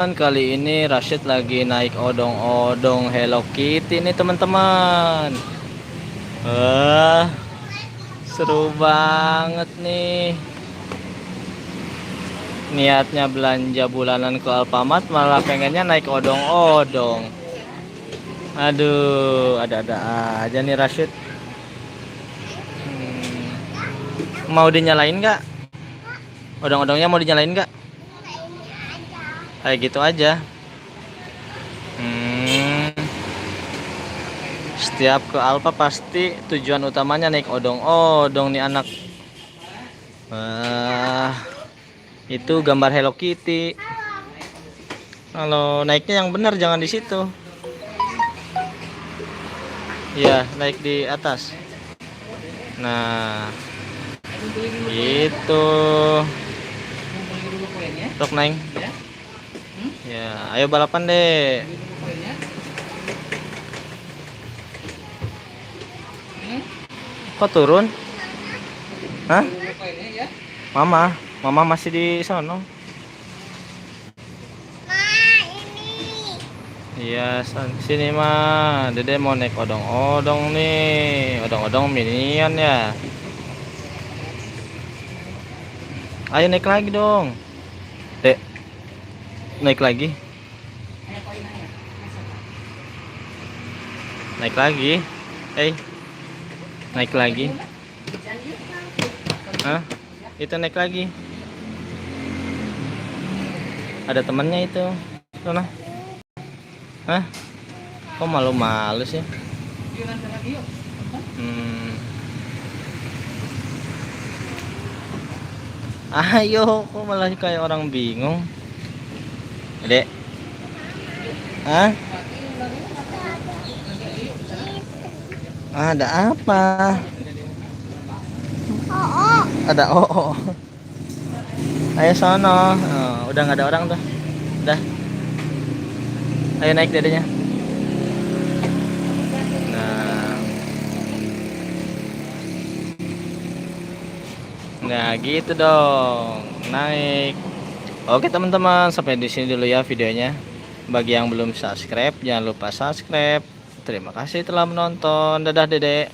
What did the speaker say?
Kali ini Rashid lagi naik odong-odong Hello Kitty nih teman-teman. Wah, seru banget nih. Niatnya belanja bulanan ke Alfamart malah pengennya naik odong-odong. Aduh, ada-ada aja nih Rashid. Mau dinyalain nggak? Odong-odongnya mau dinyalain nggak? Kayak gitu aja. Hmm, Setiap ke Alfa pasti tujuan utamanya naik odong-odong nih anak. Wah, itu gambar Hello Kitty. Kalau naiknya yang benar, jangan di situ. Ya, naik di atas. Nah, itu. Tok naik. Ya, ayo balapan deh. Kok turun? Hah? Mama masih di sono. Iya, sini mah. Dede mau naik odong-odong nih. Odong-odong minion ya. Ayo naik lagi dong. Dek, naik lagi. Naik lagi. Naik lagi. Hah? Itu naik lagi. Ada temannya itu. Sana. Hah? Kok malu-malu sih? Ayo, kok malah kayak orang bingung. Dek. Hah? Ada apa? Ada oh. Ayo sono. Oh, udah nggak ada orang tuh. Udah. Ayo naik dedenya. Nah. Nah, gitu dong. Naik. Oke, teman-teman, sampai di sini dulu ya videonya. Bagi yang belum subscribe, jangan lupa subscribe. Terima kasih telah menonton. Dadah, Dedek.